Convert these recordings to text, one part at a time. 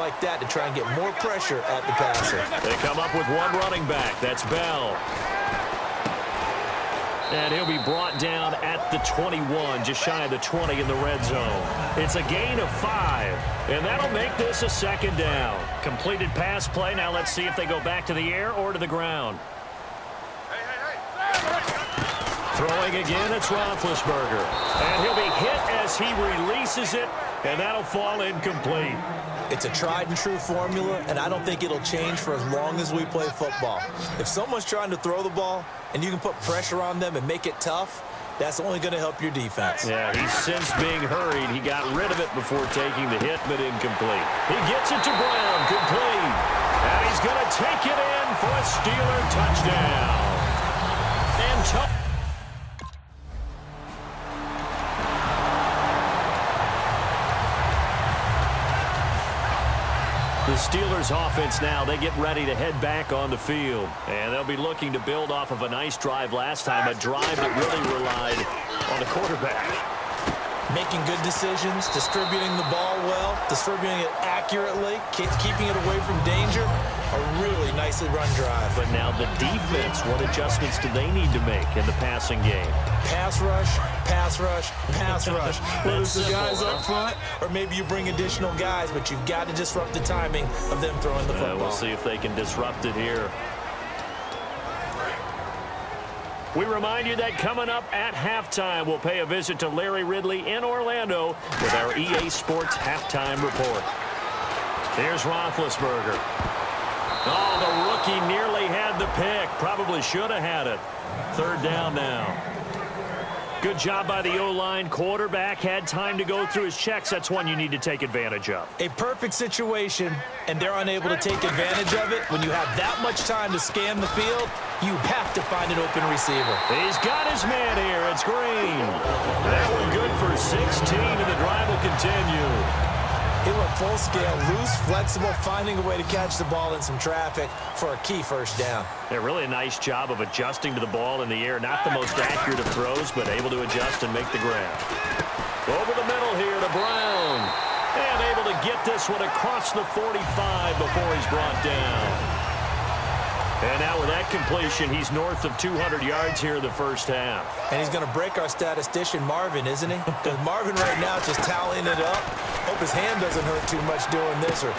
like that to try and get more pressure at the passer. They come up with one running back. That's Bell. And he'll be brought down at the 21, just shy of the 20 in the red zone. It's a gain of 5, and that'll make this a second down. Completed pass play. Now let's see if they go back to the air or to the ground. Throwing again, it's Roethlisberger. And he'll be hit as he releases it, and that'll fall incomplete. It's a tried-and-true formula, and I don't think it'll change for as long as we play football. If someone's trying to throw the ball and you can put pressure on them and make it tough, that's only going to help your defense. Yeah, he's since being hurried. He got rid of it before taking the hit, but incomplete. He gets it to Brown, complete. And he's going to take it in for a Steeler touchdown. And the Steelers offense now, they get ready to head back on the field. And they'll be looking to build off of a nice drive last time, a drive that really relied on the quarterback. Making good decisions, distributing the ball well, distributing it accurately, keeping it away from danger. A really nicely run drive. But now the defense, what adjustments do they need to make in the passing game? Pass rush, pass rush, pass rush. Whether it's the simple, guys up front, or maybe you bring additional guys, but you've got to disrupt the timing of them throwing the football. We'll see if they can disrupt it here. We remind you that coming up at halftime, we'll pay a visit to Larry Ridley in Orlando with our EA Sports Halftime Report. Here's Roethlisberger. Oh, the rookie nearly had the pick. Probably should have had it. Third down now. Good job by the O-line. Quarterback had time to go through his checks. That's one you need to take advantage of. A perfect situation, and they're unable to take advantage of it. When you have that much time to scan the field, you have to find an open receiver. He's got his man here. It's Green. That one good for 16, and the drive will continue. He went full scale, loose, flexible, finding a way to catch the ball in some traffic for a key first down. Yeah, really a nice job of adjusting to the ball in the air. Not the most accurate of throws, but able to adjust and make the grab. Over the middle here to Brown. And able to get this one across the 45 before he's brought down. And now with that completion, he's north of 200 yards here in the first half. And he's going to break our statistician, Marvin, isn't he? Because Marvin right now is just tallying it up. Hope his hand doesn't hurt too much doing this or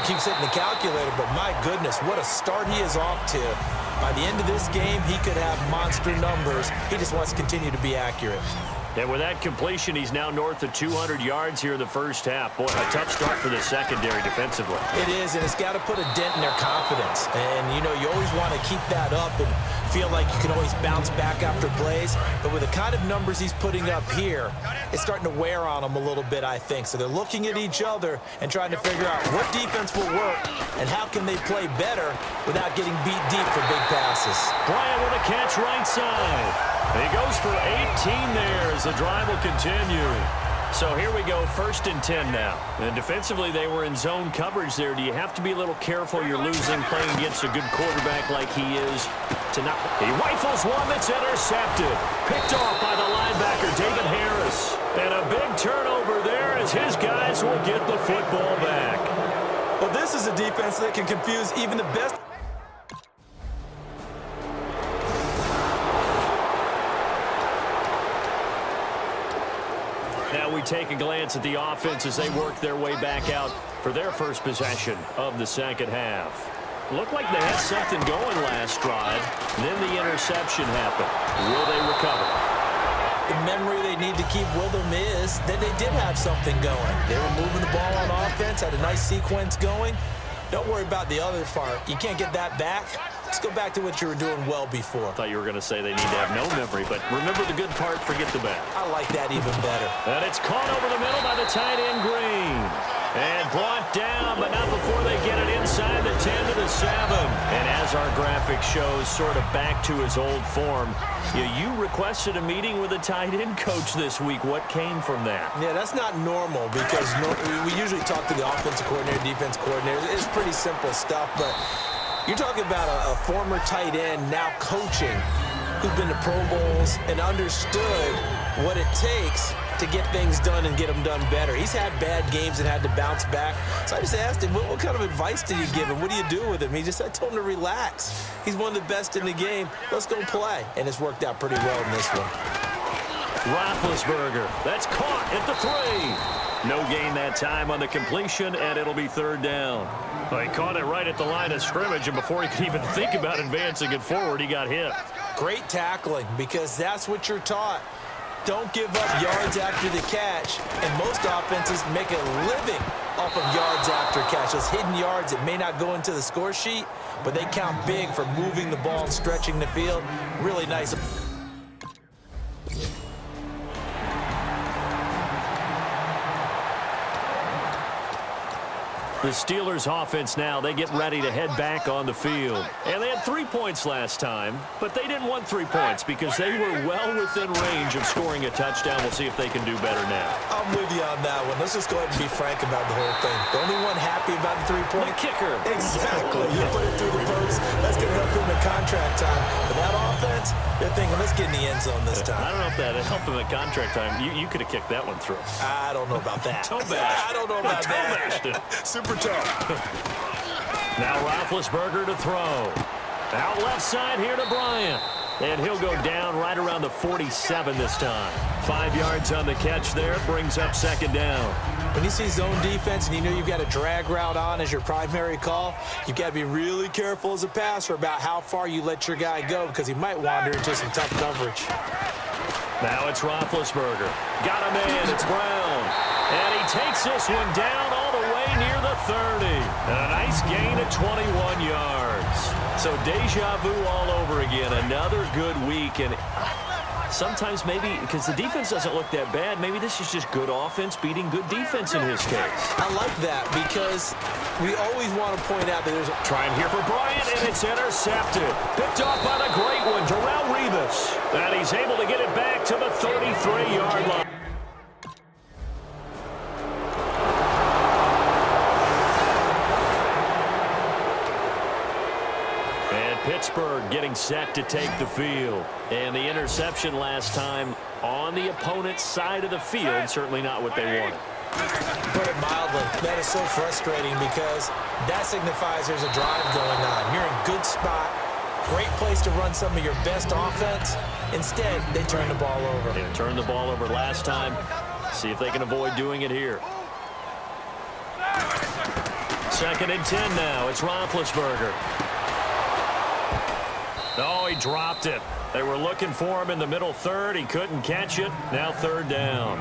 keeps hitting the calculator. But my goodness, what a start he is off to. By the end of this game, he could have monster numbers. He just wants to continue to be accurate. And with that completion, he's now north of 200 yards here in the first half. Boy, a tough start for the secondary defensively. It is, and it's got to put a dent in their confidence. And, you know, you always want to keep that up and feel like you can always bounce back after plays. But with the kind of numbers he's putting up here, it's starting to wear on them a little bit, I think. So they're looking at each other and trying to figure out what defense will work and how can they play better without getting beat deep for big passes. Bryant with a catch right side. He goes for 18 there as the drive will continue. So here we go, 1st and 10 now. And defensively, they were in zone coverage there. Do you have to be a little careful? You're losing playing against a good quarterback like he is to not. He rifles one that's intercepted. Picked off by the linebacker, David Harris. And a big turnover there as his guys will get the football back. Well, this is a defense that can confuse even the best. Now we take a glance at the offense as they work their way back out for their first possession of the second half. Looked like they had something going last drive. Then the interception happened. Will they recover? The memory they need to keep with them is that they did have something going. They were moving the ball on offense, had a nice sequence going. Don't worry about the other part. You can't get that back. Let's go back to what you were doing well before. I thought you were going to say they need to have no memory, but remember the good part, forget the bad. I like that even better. And it's caught over the middle by the tight end, Green. And brought down, but not before they get it inside the 10 to the 7. And as our graphic shows, sort of back to his old form, you requested a meeting with a tight end coach this week. What came from that? Yeah, that's not normal because we usually talk to the offensive coordinator, defense coordinator. It's pretty simple stuff, but you're talking about a former tight end now coaching who's been to Pro Bowls and understood what it takes to get things done and get them done better. He's had bad games and had to bounce back. So I just asked him, what kind of advice did you give him? What do you do with him? I told him to relax. He's one of the best in the game. Let's go play. And it's worked out pretty well in this one. Roethlisberger, that's caught at the 3. No gain that time on the completion, and it'll be 3rd down. Well, he caught it right at the line of scrimmage, and before he could even think about advancing it forward, he got hit. Great tackling, because that's what you're taught. Don't give up yards after the catch, and most offenses make a living off of yards after catch. Those hidden yards that may not go into the score sheet, but they count big for moving the ball and stretching the field. Really nice. The Steelers offense now, they get ready to head back on the field. And they had 3 points last time, but they didn't want 3 points because they were well within range of scoring a touchdown. We'll see if they can do better now. I'm with you on that one. Let's just go ahead and be frank about the whole thing. The only one happy about the 3-point? The kicker. Exactly. You put it through the post. That's going to help him in contract time. But that offense, they're thinking, let's get in the end zone this time. I don't know if that helped him at contract time. You could have kicked that one through. I don't know about that. Toe bash. I don't know about that. Super tough. Now Roethlisberger to throw. Out left side here to Bryant. And he'll go down right around the 47 this time. 5 yards on the catch there. Brings up 2nd down. When you see zone defense and you know you've got a drag route on as your primary call, you've got to be really careful as a passer about how far you let your guy go because he might wander into some tough coverage. Now it's Roethlisberger. Got him in. It's Brown. And he takes this one down all the way near the 30. And a nice gain of 21 yards. So deja vu all over again. Another good week. And sometimes maybe, because the defense doesn't look that bad, maybe this is just good offense beating good defense in his case. I like that because we always want to point out that there's a... Trying here for Bryant, and it's intercepted. Picked off by the great one, Darrelle Revis. And he's able to get it back to the 33-yard line. Pittsburgh getting set to take the field. And the interception last time on the opponent's side of the field, certainly not what they wanted. Put it mildly, that is so frustrating because that signifies there's a drive going on. You're in good spot, great place to run some of your best offense. Instead, they turn the ball over. They turned the ball over last time. See if they can avoid doing it here. 2nd and 10 now. It's Roethlisberger. Oh, he dropped it. They were looking for him in the middle third. He couldn't catch it. Now 3rd down.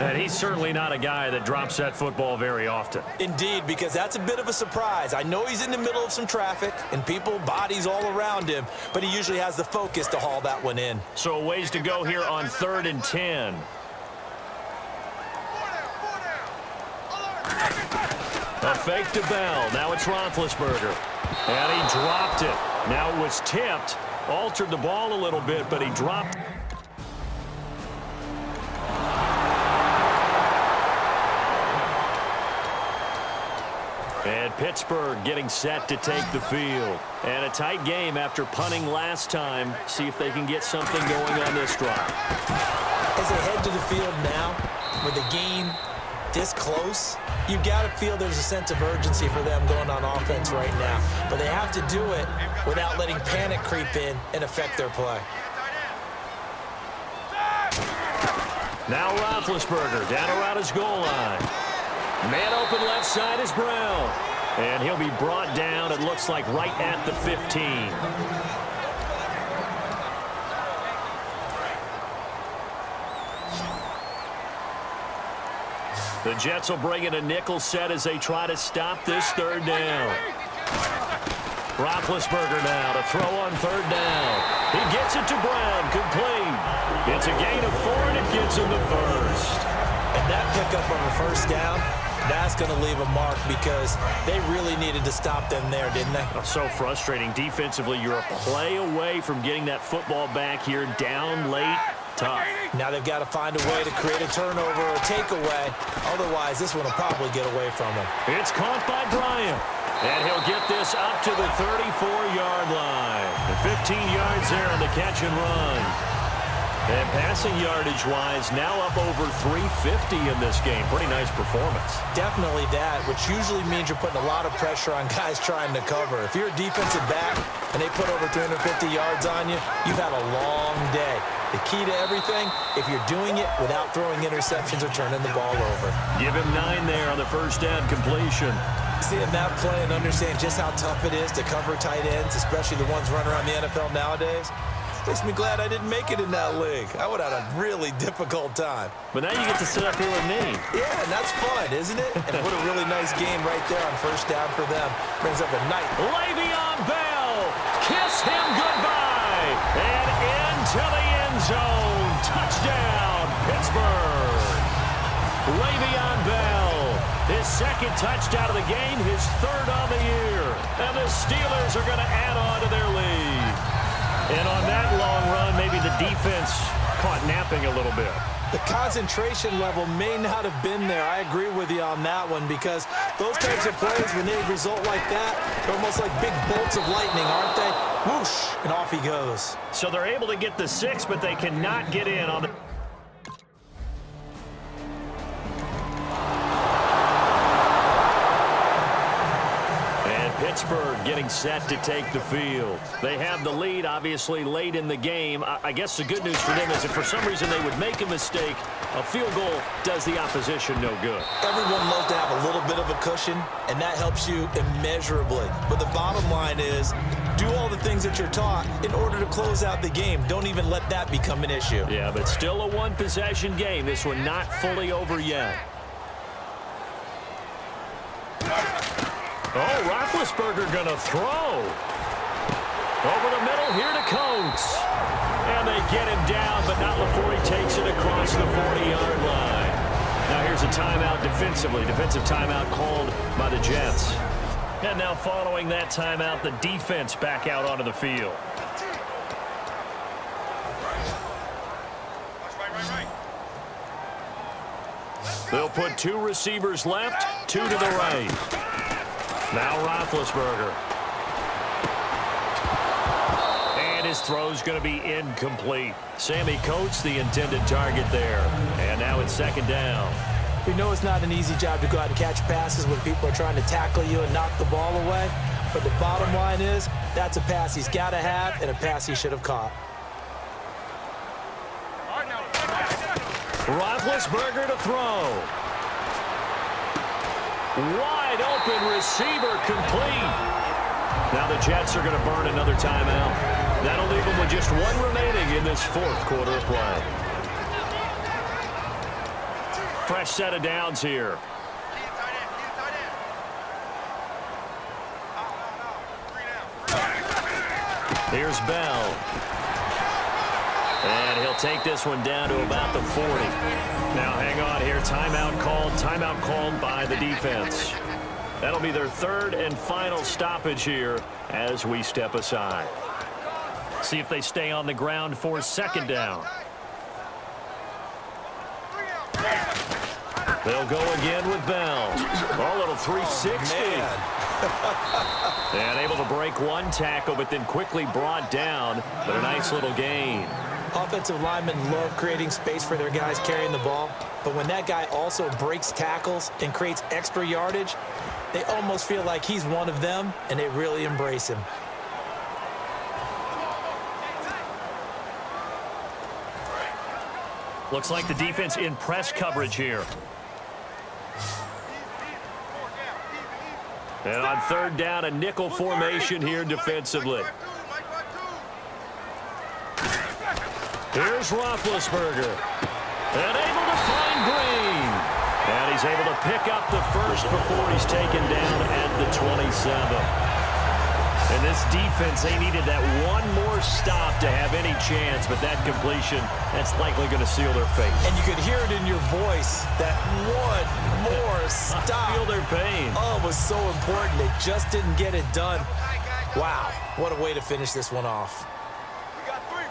And he's certainly not a guy that drops that football very often. Indeed, because that's a bit of a surprise. I know he's in the middle of some traffic and people, bodies all around him, but he usually has the focus to haul that one in. So a ways to go here on 3rd and 10. A fake to Bell. Now it's Roethlisberger. And he dropped it. Now it was tipped. Altered the ball a little bit, but he dropped. And Pittsburgh getting set to take the field. And a tight game after punting last time. See if they can get something going on this drive. As they head to the field now, with the game this close, you've got to feel there's a sense of urgency for them going on offense right now. But they have to do it without letting panic creep in and affect their play. Now Roethlisberger down around his goal line. Man open left side is Brown. And he'll be brought down, it looks like, right at the 15. The Jets will bring in a nickel set as they try to stop this 3rd down. Roethlisberger now to throw on 3rd down. He gets it to Brown, complete. It's a gain of 4, and it gets him the 1st. And that pickup of a 1st down, that's going to leave a mark because they really needed to stop them there, didn't they? Oh, so frustrating. Defensively, you're a play away from getting that football back here, down late. Tough. Now they've got to find a way to create a turnover or a takeaway. Otherwise, this one will probably get away from them. It's caught by Bryant. And he'll get this up to the 34-yard line. And 15 yards there on the catch and run. And passing yardage-wise, now up over 350 in this game. Pretty nice performance. Definitely that, which usually means you're putting a lot of pressure on guys trying to cover. If you're a defensive back and they put over 350 yards on you, you've had a long day. The key to everything, if you're doing it without throwing interceptions or turning the ball over. Give him 9 there on the first down completion. Seeing that play and understand just how tough it is to cover tight ends, especially the ones running around the NFL nowadays, makes me glad I didn't make it in that league. I would have had a really difficult time. But now you get to sit up here with me. Yeah, and that's fun, isn't it? And what a really nice game right there on first down for them. Brings up a night. Le'Veon Bell, kiss him goodbye. And into the end zone. Touchdown, Pittsburgh. Le'Veon Bell, his second touchdown of the game, his third on the year. And the Steelers are going to add on to their lead. And on that long run, maybe the defense caught napping a little bit. The concentration level may not have been there. I agree with you on that one because those types of plays, when they result like that, they're almost like big bolts of lightning, aren't they? Whoosh, and off he goes. So they're able to get the 6, but they cannot get in on the... Pittsburgh getting set to take the field. They have the lead, obviously, late in the game. I guess the good news for them is if for some reason they would make a mistake, a field goal does the opposition no good. Everyone loves to have a little bit of a cushion, and that helps you immeasurably. But the bottom line is, do all the things that you're taught in order to close out the game. Don't even let that become an issue. Yeah, but still a one-possession game. This one not fully over yet. Oh, Roethlisberger going to throw. Over the middle, here to Coates. And they get him down, but not before he takes it across the 40-yard line. Now here's a timeout defensively. Defensive timeout called by the Jets. And now following that timeout, the defense back out onto the field. They'll put 2 receivers left, 2 to the right. Now Roethlisberger. And his throw's going to be incomplete. Sammy Coates, the intended target there. And now it's second down. We know it's not an easy job to go out and catch passes when people are trying to tackle you and knock the ball away. But the bottom line is, that's a pass he's got to have and a pass he should have caught. Roethlisberger to throw. Wide open receiver complete. Now the Jets are going to burn another timeout. That'll leave them with just 1 remaining in this 4th quarter of play. Fresh set of downs here. Here's Bell. And he'll take this one down to about the 40. Now hang on here. Timeout called by the defense. That'll be their 3rd and final stoppage here as we step aside. See if they stay on the ground for second down. They'll go again with Bell. A little 360. And able to break 1 tackle, but then quickly brought down. But a nice little gain. Offensive linemen love creating space for their guys carrying the ball. But when that guy also breaks tackles and creates extra yardage, they almost feel like he's one of them, and they really embrace him. Looks like the defense in press coverage here. And on 3rd down, a nickel formation here defensively. Here's Roethlisberger. And able to find Green. And he's able to pick up the first before he's taken down at the 27. And this defense, they needed that 1 more stop to have any chance, but that completion, that's likely going to seal their fate. And you could hear it in your voice, that 1 more stop. I feel their pain. Oh, it was so important. They just didn't get it done. Wow, what a way to finish this one off. We got 3,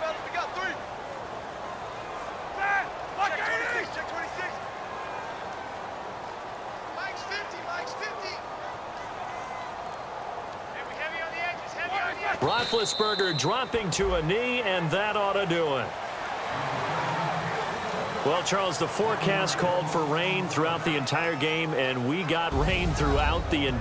fellas, we got 3. Check 26. Mike's 50. Roethlisberger dropping to a knee, and that ought to do it. Well, Charles, the forecast called for rain throughout the entire game, and we got rain throughout the entire